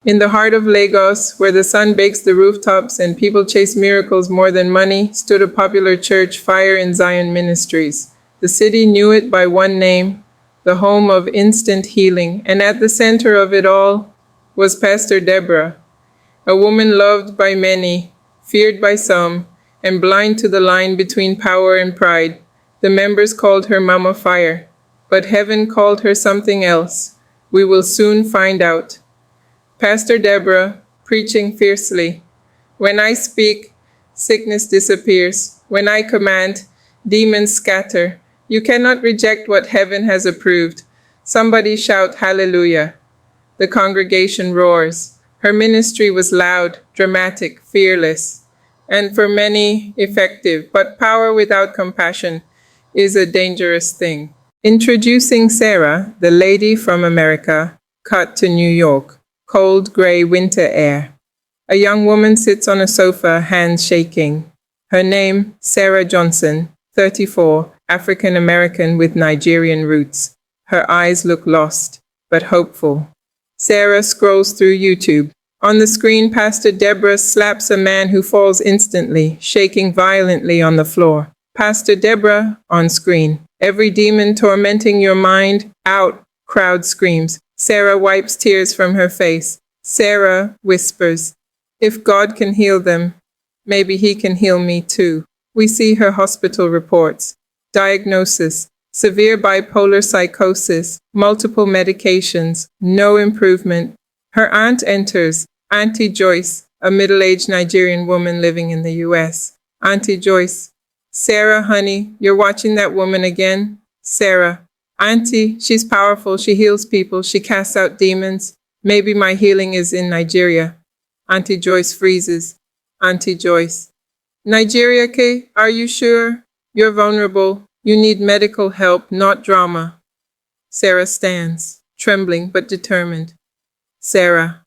In the heart of Lagos, where the sun bakes the rooftops and people chase miracles more than money, stood a popular church, Fire in Zion Ministries. The city knew it by one name, the home of instant healing, and at the center of it all was Pastor Deborah, a woman loved by many, feared by some, and blind to the line between power and pride. The members called her Mama Fire, but heaven called her something else. We will soon find out. Pastor Deborah, preaching fiercely. When I speak, sickness disappears. When I command, demons scatter. You cannot reject what heaven has approved. Somebody shout hallelujah. The congregation roars. Her ministry was loud, dramatic, fearless, and for many effective, but power without compassion is a dangerous thing. Introducing Sarah, the lady from America, cut to New York. Cold gray winter air. A young woman sits on a sofa, hands shaking. Her name, Sarah Johnson, 34, African American with Nigerian roots. Her eyes look lost, but hopeful. Sarah scrolls through YouTube. On the screen, Pastor Deborah slaps a man who falls instantly, shaking violently on the floor. Pastor Deborah on screen. Every demon tormenting your mind, out, crowd screams. Sarah wipes tears from her face. Sarah whispers, if God can heal them, maybe he can heal me too. We see her hospital reports. Diagnosis, severe bipolar psychosis, multiple medications, no improvement. Her aunt enters, Auntie Joyce, a middle-aged Nigerian woman living in the US. Auntie Joyce, Sarah, honey, you're watching that woman again? Sarah, Auntie, she's powerful, she heals people, she casts out demons. Maybe my healing is in Nigeria. Auntie Joyce freezes. Auntie Joyce, Nigeria, Kay, are you sure? You're vulnerable. You need medical help, not drama. Sarah stands, trembling but determined. Sarah,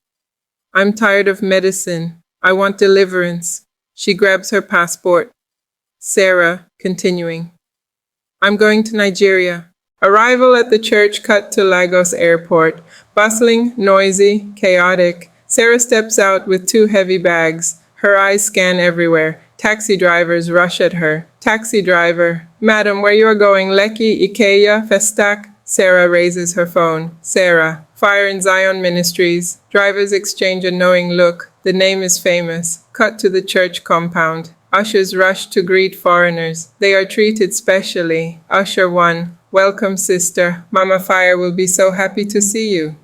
I'm tired of medicine. I want deliverance. She grabs her passport. Sarah, continuing. I'm going to Nigeria. Arrival at the church cut to Lagos Airport. Bustling, noisy, chaotic. Sarah steps out with 2 heavy bags. Her eyes scan everywhere. Taxi drivers rush at her. Taxi driver, Madam, where you are going? Lekki, Ikeya, Festac? Sarah raises her phone. Sarah, Fire in Zion Ministries. Drivers exchange a knowing look. The name is famous. Cut to the church compound. Ushers rush to greet foreigners. They are treated specially. Usher 1. Welcome, sister. Mama Fire will be so happy to see you.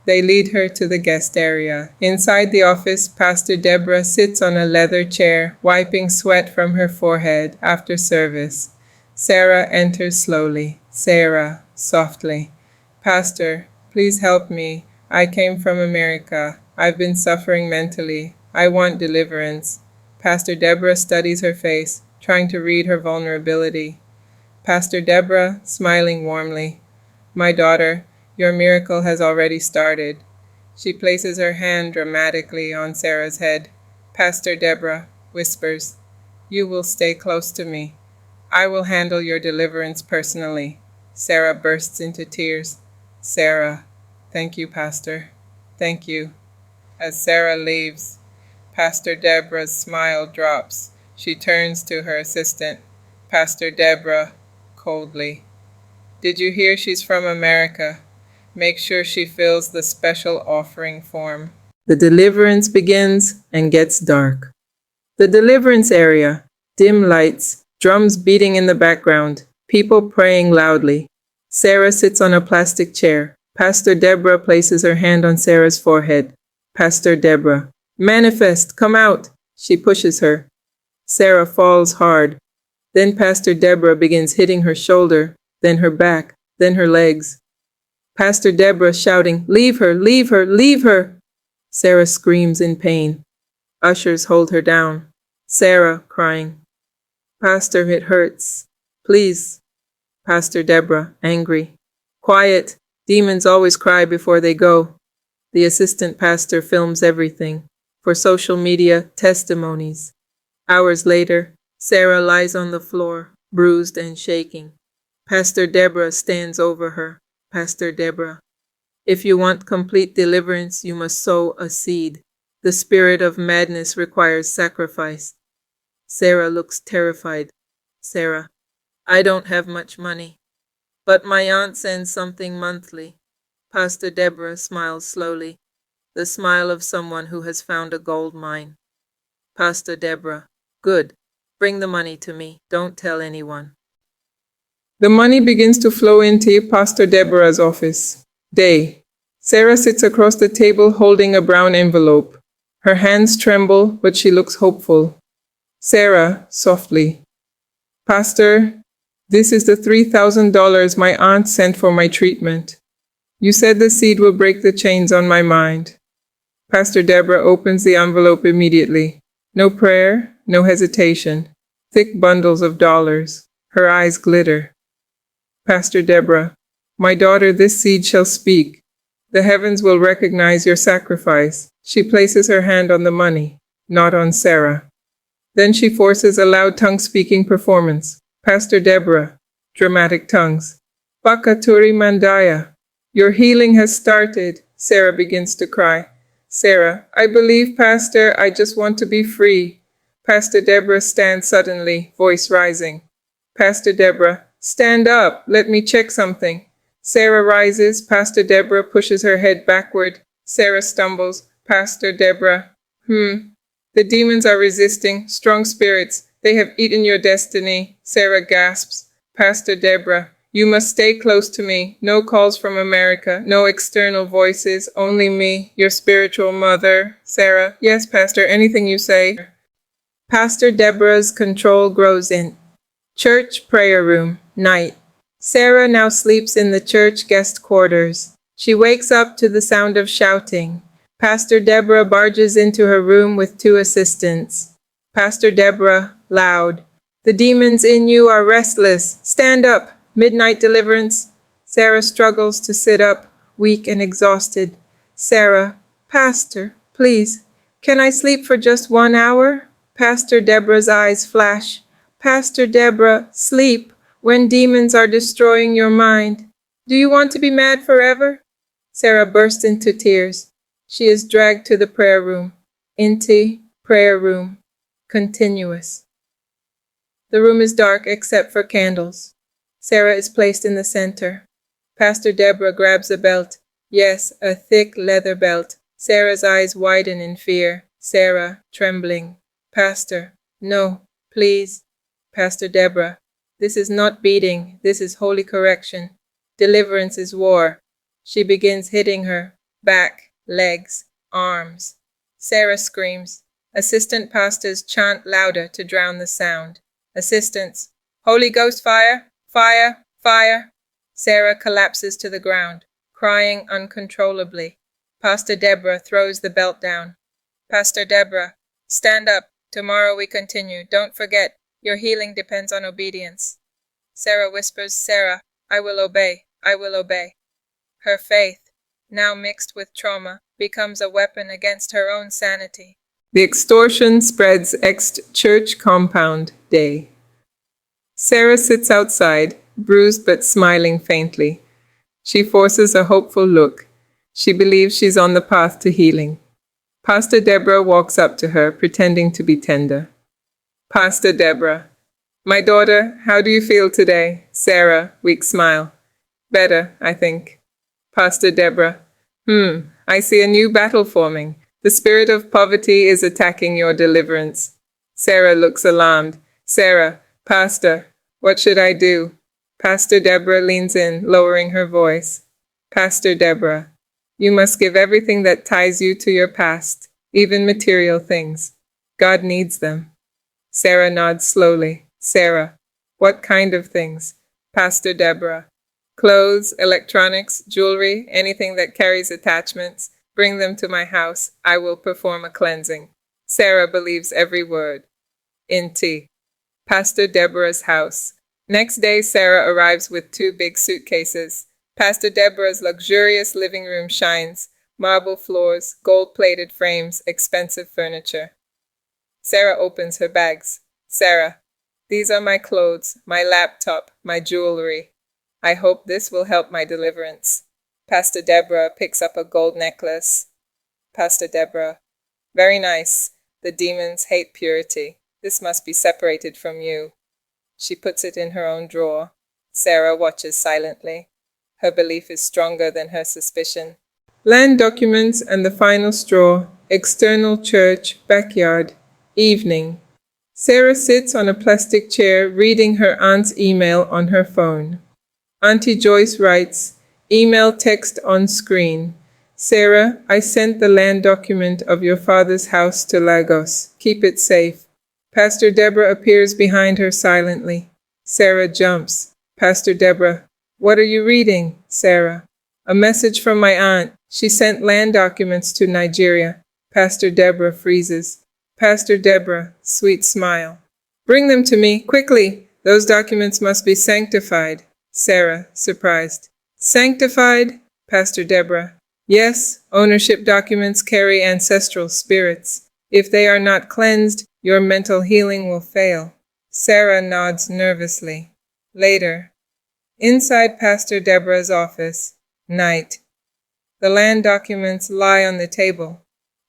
They lead her to the guest area. Inside the office, Pastor Deborah sits on a leather chair, wiping sweat from her forehead after service. Sarah enters slowly. Sarah, softly. Pastor, please help me. I came from America. I've been suffering mentally. I want deliverance. Pastor Deborah studies her face, trying to read her vulnerability. Pastor Deborah, smiling warmly. My daughter, your miracle has already started. She places her hand dramatically on Sarah's head. Pastor Deborah whispers, you will stay close to me. I will handle your deliverance personally. Sarah bursts into tears. Sarah, thank you, Pastor. Thank you. As Sarah leaves, Pastor Deborah's smile drops. She turns to her assistant, Pastor Deborah, coldly. Did you hear she's from America? Make sure she fills the special offering form. The deliverance begins and gets dark. The deliverance area, dim lights, drums beating in the background, people praying loudly. Sarah sits on a plastic chair. Pastor Deborah places her hand on Sarah's forehead. Pastor Deborah, manifest, come out. She pushes her. Sarah falls hard. Then Pastor Deborah begins hitting her shoulder, then her back, then her legs. Pastor Deborah shouting, leave her, leave her, leave her. Sarah screams in pain. Ushers hold her down. Sarah crying, Pastor, it hurts. Please. Pastor Deborah, angry. Quiet. Demons always cry before they go. The assistant pastor films everything. For social media, testimonies. Hours later, Sarah lies on the floor, bruised and shaking. Pastor Deborah stands over her. Pastor Deborah, If you want complete deliverance, you must sow a seed. The spirit of madness requires sacrifice. Sarah looks terrified. Sarah, I don't have much money, but my aunt sends something monthly. Pastor Deborah smiles slowly, the smile of someone who has found a gold mine. Pastor Deborah, good. Bring the money to me. Don't tell anyone. The money begins to flow into Pastor Deborah's office. Day. Sarah sits across the table holding a brown envelope. Her hands tremble, but she looks hopeful. Sarah, softly. Pastor, this is the $3,000 my aunt sent for my treatment. You said the seed will break the chains on my mind. Pastor Deborah opens the envelope immediately. No prayer, no hesitation. Thick bundles of dollars. Her eyes glitter. Pastor Deborah, my daughter, this seed shall speak. The heavens will recognize your sacrifice. She places her hand on the money, not on Sarah. Then she forces a loud tongue-speaking performance. Pastor Deborah, dramatic tongues. Bakaturi Mandaya, your healing has started. Sarah begins to cry. Sarah, I believe, Pastor, I just want to be free. Pastor Deborah stands suddenly, voice rising. Pastor Deborah, stand up, let me check something. Sarah rises, Pastor Deborah pushes her head backward. Sarah stumbles, Pastor Deborah, The demons are resisting, strong spirits. They have eaten your destiny. Sarah gasps, Pastor Deborah, you must stay close to me. No calls from America, no external voices, only me, your spiritual mother. Sarah, yes, Pastor, anything you say. Pastor Deborah's control grows in. Church prayer room, night. Sarah now sleeps in the church guest quarters. She wakes up to the sound of shouting. Pastor Deborah barges into her room with 2 assistants. Pastor Deborah, loud. The demons in you are restless. Stand up. Midnight deliverance. Sarah struggles to sit up, weak and exhausted. Sarah, Pastor, please, can I sleep for just 1 hour? Pastor Deborah's eyes flash. Pastor Deborah, sleep when demons are destroying your mind. Do you want to be mad forever? Sarah bursts into tears. She is dragged to the prayer room. Into prayer room. Continuous. The room is dark except for candles. Sarah is placed in the center. Pastor Deborah grabs a belt. Yes, a thick leather belt. Sarah's eyes widen in fear. Sarah, trembling. Pastor, no, please. Pastor Deborah, this is not beating. This is holy correction. Deliverance is war. She begins hitting her. Back, legs, arms. Sarah screams. Assistant pastors chant louder to drown the sound. Assistants, Holy Ghost fire, fire, fire. Sarah collapses to the ground, crying uncontrollably. Pastor Deborah throws the belt down. Pastor Deborah, stand up. Tomorrow we continue. Don't forget, your healing depends on obedience. Sarah whispers, Sarah, I will obey. I will obey. Her faith, now mixed with trauma, becomes a weapon against her own sanity. The extortion spreads ex-church compound day. Sarah sits outside, bruised but smiling faintly. She forces a hopeful look. She believes she's on the path to healing. Pastor Deborah walks up to her, pretending to be tender. Pastor Deborah, my daughter, how do you feel today? Sarah, weak smile. Better, I think. Pastor Deborah, I see a new battle forming. The spirit of poverty is attacking your deliverance. Sarah looks alarmed. Sarah, Pastor, what should I do? Pastor Deborah leans in, lowering her voice. Pastor Deborah, you must give everything that ties you to your past, even material things. God needs them. Sarah nods slowly. Sarah, what kind of things? Pastor Deborah, clothes, electronics, jewelry, anything that carries attachments. Bring them to my house. I will perform a cleansing. Sarah believes every word. Inti. Pastor Deborah's house. Next day, Sarah arrives with 2 big suitcases. Pastor Deborah's luxurious living room shines. Marble floors, gold-plated frames, expensive furniture. Sarah opens her bags. Sarah, these are my clothes, my laptop, my jewelry. I hope this will help my deliverance. Pastor Deborah picks up a gold necklace. Pastor Deborah, very nice. The demons hate purity. This must be separated from you. She puts it in her own drawer. Sarah watches silently. Her belief is stronger than her suspicion. Land documents and the final straw. External church, backyard. Evening. Sarah sits on a plastic chair reading her aunt's email on her phone. Auntie Joyce writes, email text on screen. Sarah, I sent the land document of your father's house to Lagos. Keep it safe. Pastor Deborah appears behind her silently. Sarah jumps. Pastor Deborah, what are you reading, Sarah? A message from my aunt. She sent land documents to Nigeria. Pastor Deborah freezes. Pastor Deborah, sweet smile. Bring them to me, quickly. Those documents must be sanctified. Sarah, surprised. Sanctified? Pastor Deborah. Yes, ownership documents carry ancestral spirits. If they are not cleansed, your mental healing will fail. Sarah nods nervously. Later. Inside Pastor Deborah's office. Night. The land documents lie on the table.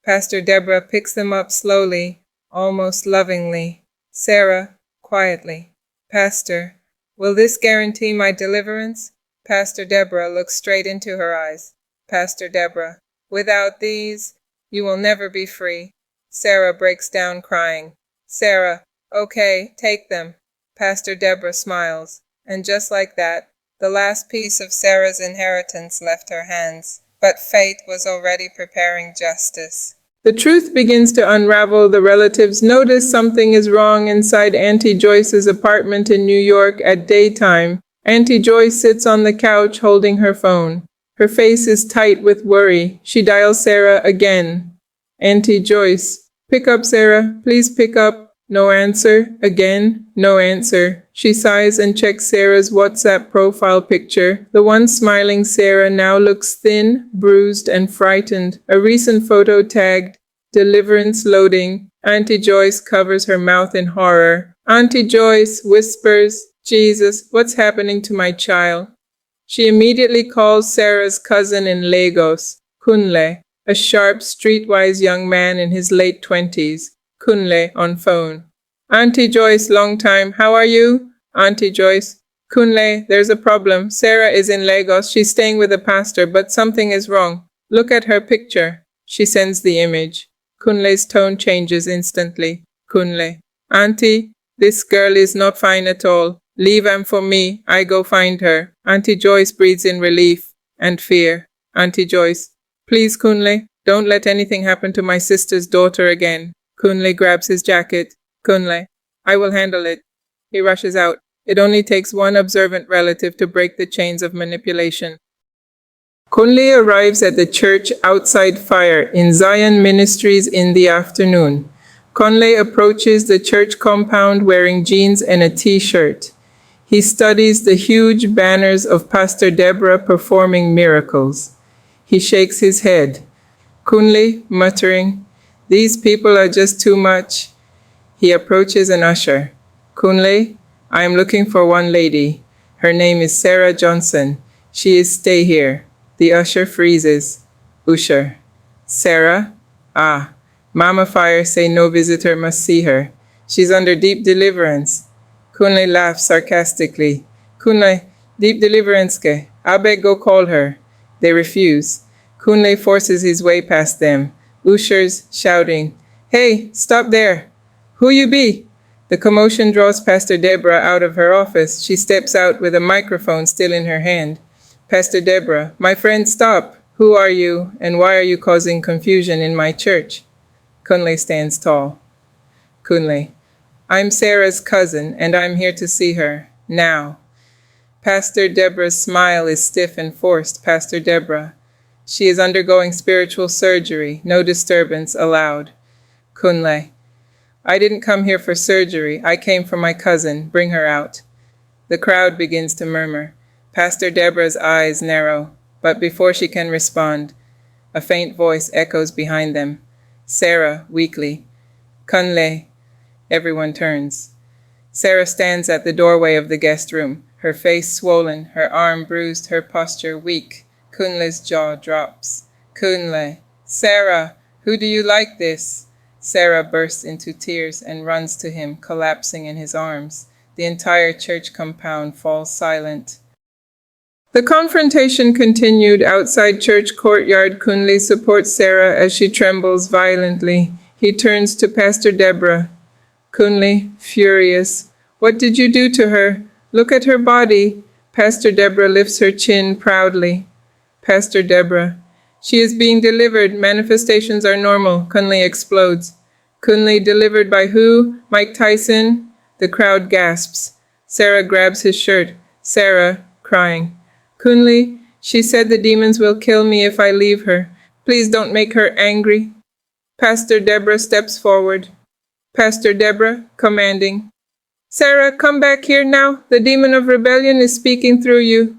Pastor Deborah picks them up slowly, almost lovingly. Sarah, quietly. Pastor, will this guarantee my deliverance? Pastor Deborah looks straight into her eyes. Pastor Deborah, without these, you will never be free. Sarah breaks down crying. Sarah, okay, take them. Pastor Deborah smiles. And just like that, the last piece of Sarah's inheritance left her hands. But fate was already preparing justice. The truth begins to unravel. The relatives notice something is wrong inside Auntie Joyce's apartment in New York at daytime. Auntie Joyce sits on the couch holding her phone. Her face is tight with worry. She dials Sarah again. Auntie Joyce, pick up, Sarah. Please pick up. No answer. Again, no answer. She sighs and checks Sarah's WhatsApp profile picture. The one smiling Sarah now looks thin, bruised, and frightened. A recent photo tagged, deliverance loading. Auntie Joyce covers her mouth in horror. Auntie Joyce whispers, Jesus, what's happening to my child? She immediately calls Sarah's cousin in Lagos, Kunle, a sharp, streetwise young man in his late 20s. Kunle on phone. Auntie Joyce, long time. How are you? Auntie Joyce. Kunle, there's a problem. Sarah is in Lagos. She's staying with a pastor, but something is wrong. Look at her picture. She sends the image. Kunle's tone changes instantly. Kunle. Auntie, this girl is not fine at all. Leave am for me. I go find her. Auntie Joyce breathes in relief and fear. Auntie Joyce. Please, Kunle, don't let anything happen to my sister's daughter again. Kunle grabs his jacket. Kunle, I will handle it. He rushes out. It only takes one observant relative to break the chains of manipulation. Kunle arrives at the church outside fire in Zion Ministries in the afternoon. Kunle approaches the church compound wearing jeans and a t-shirt. He studies the huge banners of Pastor Deborah performing miracles. He shakes his head. Kunle, muttering, these people are just too much. He approaches an usher. Kunle, I am looking for one lady. Her name is Sarah Johnson. She is stay here. The usher freezes. Usher. Sarah? Ah. Mama Fire say no visitor must see her. She's under deep deliverance. Kunle laughs sarcastically. Kunle, deep deliverance ke? I beg go call her. They refuse. Kunle forces his way past them. Ushers shouting, Hey, stop there. Who you be? The commotion draws Pastor Deborah out of her office. She steps out with a microphone still in her hand. Pastor Deborah, my friend, stop. Who are you, and why are you causing confusion in my church? Kunle stands tall. Kunle, I'm Sarah's cousin, and I'm here to see her. Now. Pastor Deborah's smile is stiff and forced. Pastor Deborah. She is undergoing spiritual surgery. No disturbance allowed. Kunle. I didn't come here for surgery. I came for my cousin. Bring her out. The crowd begins to murmur. Pastor Deborah's eyes narrow. But before she can respond, a faint voice echoes behind them. Sarah, weakly. Kunle. Everyone turns. Sarah stands at the doorway of the guest room, her face swollen, her arm bruised, her posture weak. Kunle's jaw drops. Kunle, Sarah, who do you like this? Sarah bursts into tears and runs to him, collapsing in his arms. The entire church compound falls silent. The confrontation continued outside church courtyard. Kunle supports Sarah as she trembles violently. He turns to Pastor Deborah. Kunle, furious. What did you do to her? Look at her body. Pastor Deborah lifts her chin proudly. Pastor Deborah. She is being delivered. Manifestations are normal. Kunle explodes. Kunle, delivered by who? Mike Tyson? The crowd gasps. Sarah grabs his shirt. Sarah, crying. Kunle, she said the demons will kill me if I leave her. Please don't make her angry. Pastor Deborah steps forward. Pastor Deborah, commanding. Sarah, come back here now. The demon of rebellion is speaking through you.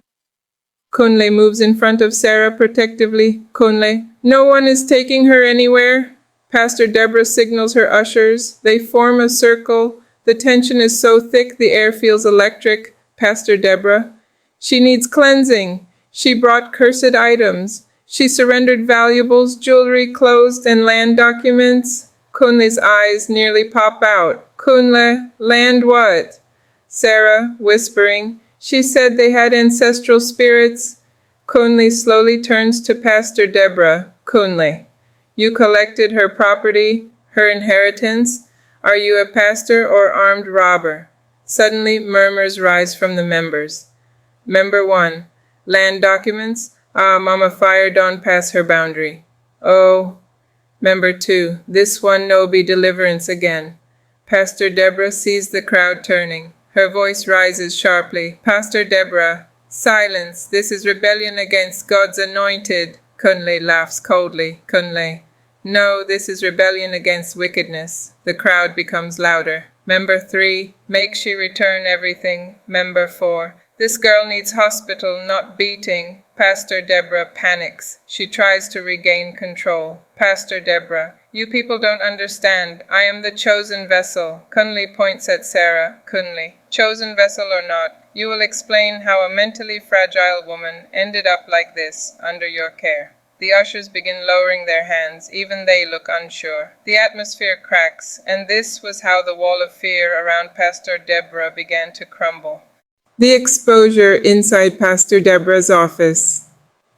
Kunle moves in front of Sarah protectively. Kunle, no one is taking her anywhere. Pastor Deborah signals her ushers. They form a circle. The tension is so thick the air feels electric. Pastor Deborah, she needs cleansing. She brought cursed items. She surrendered valuables, jewelry, clothes, and land documents. Kunle's eyes nearly pop out. Kunle, land what? Sarah, whispering, she said they had ancestral spirits. Kunle slowly turns to Pastor Deborah. Kunle, you collected her property, her inheritance. Are you a pastor or armed robber? Suddenly, murmurs rise from the members. Member 1, land documents. Ah, Mama Fire don't pass her boundary. Oh. Member 2, this one no be deliverance again. Pastor Deborah sees the crowd turning. Her voice rises sharply. Pastor Deborah, silence. This is rebellion against God's anointed. Kunle laughs coldly. Kunle, no, this is rebellion against wickedness. The crowd becomes louder. Member 3, make she return everything. Member 4, this girl needs hospital, not beating. Pastor Deborah panics. She tries to regain control. Pastor Deborah, you people don't understand. I am the chosen vessel. Kunle points at Sarah. Kunle, chosen vessel or not, you will explain how a mentally fragile woman ended up like this, under your care. The ushers begin lowering their hands. Even they look unsure. The atmosphere cracks, and this was how the wall of fear around Pastor Deborah began to crumble. The exposure inside Pastor Deborah's office.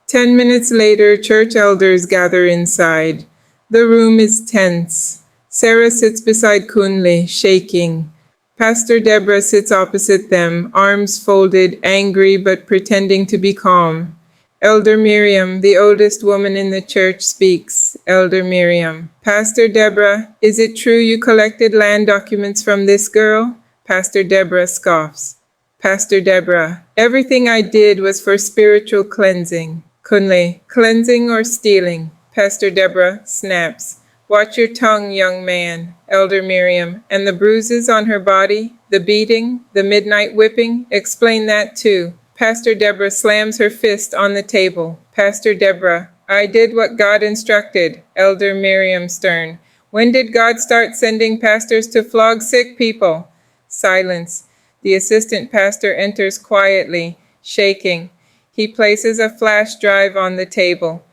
10 minutes later, church elders gather inside. The room is tense. Sarah sits beside Kunle, shaking. Pastor Deborah sits opposite them, arms folded, angry but pretending to be calm. Elder Miriam, the oldest woman in the church, speaks. Elder Miriam, Pastor Deborah, is it true you collected land documents from this girl? Pastor Deborah scoffs. Pastor Deborah, everything I did was for spiritual cleansing. Kunle, cleansing or stealing? Pastor Deborah snaps. Watch your tongue, young man. Elder Miriam, and the bruises on her body, the beating, the midnight whipping, explain that too. Pastor Deborah slams her fist on the table. Pastor Deborah, I did what God instructed. Elder Miriam stern. When did God start sending pastors to flog sick people? Silence. The assistant pastor enters quietly, shaking. He places a flash drive on the table.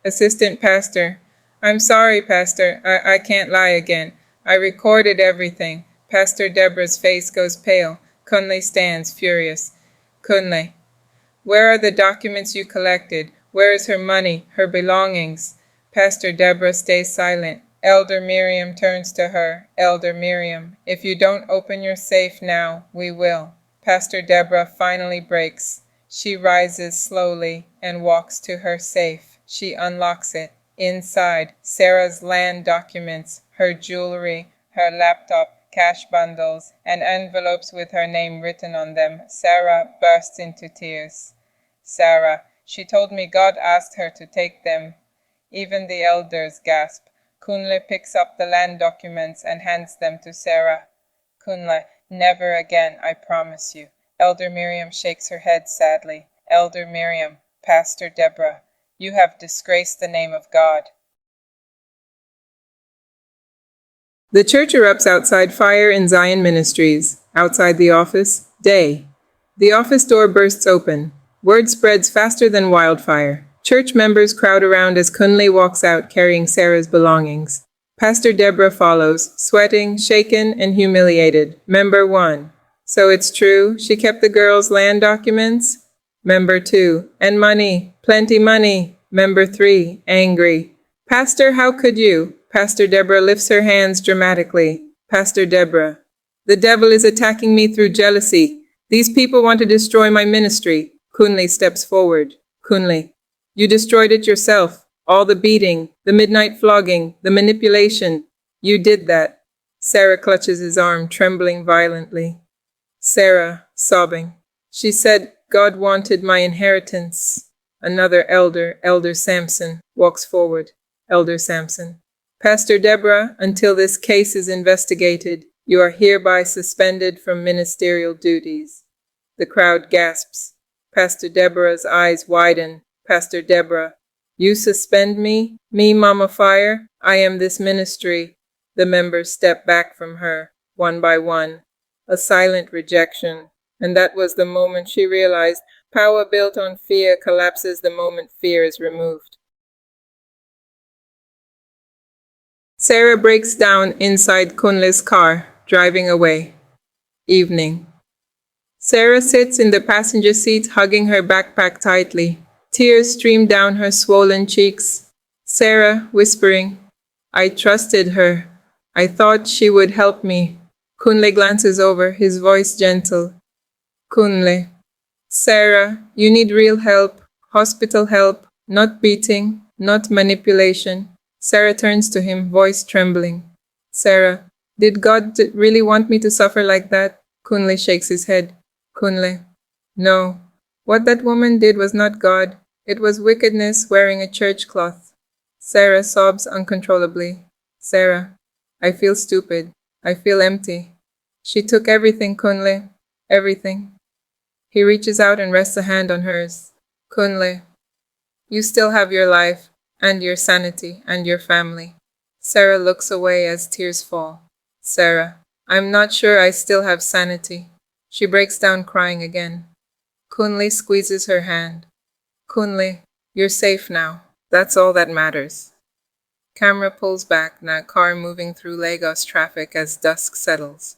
Assistant pastor, I'm sorry, Pastor. I can't lie again. I recorded everything. Pastor Deborah's face goes pale. Kunle stands, furious. Kunle, where are the documents you collected? Where is her money, her belongings? Pastor Deborah stays silent. Elder Miriam turns to her. Elder Miriam, if you don't open your safe now, we will. Pastor Deborah finally breaks. She rises slowly and walks to her safe. She unlocks it. Inside, Sarah's land documents, her jewelry, her laptop, cash bundles, and envelopes with her name written on them. Sarah bursts into tears. Sarah, she told me God asked her to take them. Even the elders gasp. Kunle picks up the land documents and hands them to Sarah. Kunle, never again, I promise you. Elder Miriam shakes her head sadly. Elder Miriam, Pastor Deborah, you have disgraced the name of God. The church erupts outside Fire in Zion Ministries. Outside the office, day. The office door bursts open. Word spreads faster than wildfire. Church members crowd around as Kunle walks out carrying Sarah's belongings. Pastor Deborah follows, sweating, shaken, and humiliated. Member 1. So it's true, she kept the girls' land documents? Member 2. And money, plenty money. Member 3. Angry. Pastor, how could you? Pastor Deborah lifts her hands dramatically. Pastor Deborah. The devil is attacking me through jealousy. These people want to destroy my ministry. Kunle steps forward. Kunle. You destroyed it yourself. All the beating, the midnight flogging, the manipulation. You did that. Sarah clutches his arm, trembling violently. Sarah, sobbing. She said God wanted my inheritance. Another elder, Elder Samson, walks forward. Elder Samson. Pastor Deborah, until this case is investigated, you are hereby suspended from ministerial duties. The crowd gasps. Pastor Deborah's eyes widen. Pastor Deborah, you suspend me? Me, Mama Fire? I am this ministry. The members step back from her, one by one. A silent rejection. And that was the moment she realized power built on fear collapses the moment fear is removed. Sarah breaks down inside Kunle's car, driving away. Evening. Sarah sits in the passenger seat, hugging her backpack tightly. Tears stream down her swollen cheeks. Sarah, whispering, I trusted her. I thought she would help me. Kunle glances over, his voice gentle. Kunle. Sarah, you need real help, hospital help, not beating, not manipulation. Sarah turns to him, voice trembling. Sarah, did God really want me to suffer like that? Kunle shakes his head. Kunle. No. What that woman did was not God. It was wickedness wearing a church cloth. Sarah sobs uncontrollably. Sarah, I feel stupid. I feel empty. She took everything, Kunle. Everything. He reaches out and rests a hand on hers. Kunle, you still have your life, and your sanity, and your family. Sarah looks away as tears fall. Sarah, I'm not sure I still have sanity. She breaks down crying again. Kunle squeezes her hand. Kunle, you're safe now. That's all that matters. Camera pulls back, now car moving through Lagos traffic as dusk settles.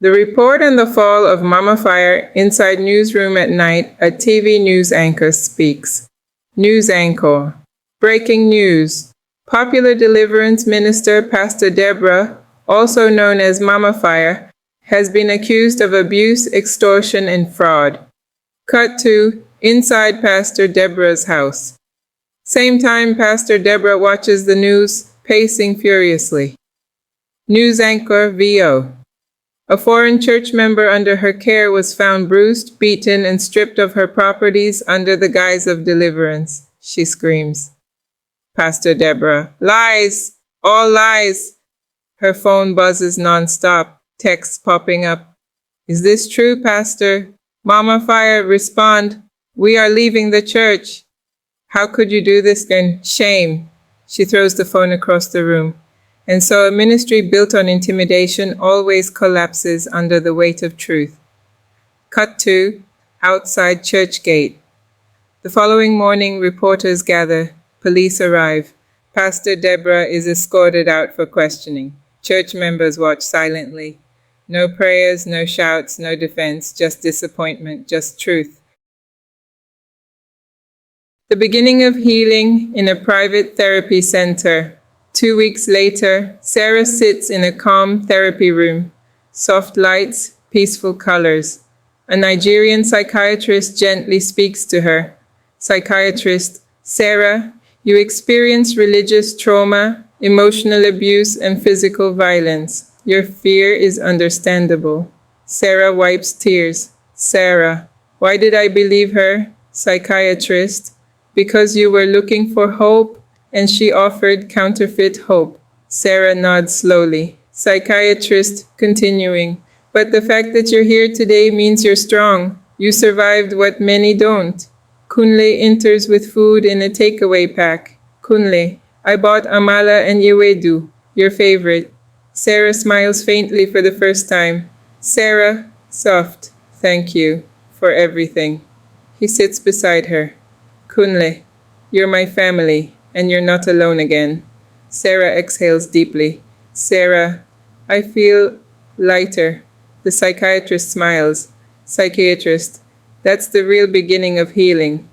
The report on the fall of Mama Fire inside newsroom at night, a TV news anchor speaks. News anchor. Breaking news. Popular deliverance minister Pastor Deborah, also known as Mama Fire, has been accused of abuse, extortion, and fraud. Cut to inside Pastor Deborah's house. Same time Pastor Deborah watches the news, pacing furiously. News anchor VO. A foreign church member under her care was found bruised, beaten, and stripped of her properties under the guise of deliverance. She screams. Pastor Deborah. Lies! All lies! Her phone buzzes nonstop, texts popping up. Is this true, Pastor? Mama Fire, respond. We are leaving the church. How could you do this then? Shame. She throws the phone across the room. And so a ministry built on intimidation always collapses under the weight of truth. Cut to outside church gate. The following morning, reporters gather. Police arrive. Pastor Deborah is escorted out for questioning. Church members watch silently. No prayers, no shouts, no defense, just disappointment, just truth. The beginning of healing in a private therapy center. 2 weeks later, Sarah sits in a calm therapy room. Soft lights, peaceful colors. A Nigerian psychiatrist gently speaks to her. Psychiatrist, Sarah, you experience religious trauma, emotional abuse, and physical violence. Your fear is understandable. Sarah wipes tears. Sarah, why did I believe her? Psychiatrist, because you were looking for hope, and she offered counterfeit hope. Sarah nods slowly. Psychiatrist, continuing, but the fact that you're here today means you're strong. You survived what many don't. Kunle enters with food in a takeaway pack. Kunle, I bought amala and iwedu, your favorite. Sarah smiles faintly for the first time. Sarah, soft, thank you. for everything. He sits beside her. Kunle, you're my family, and you're not alone again. Sarah exhales deeply. Sarah, I feel lighter. The psychiatrist smiles. Psychiatrist, that's the real beginning of healing.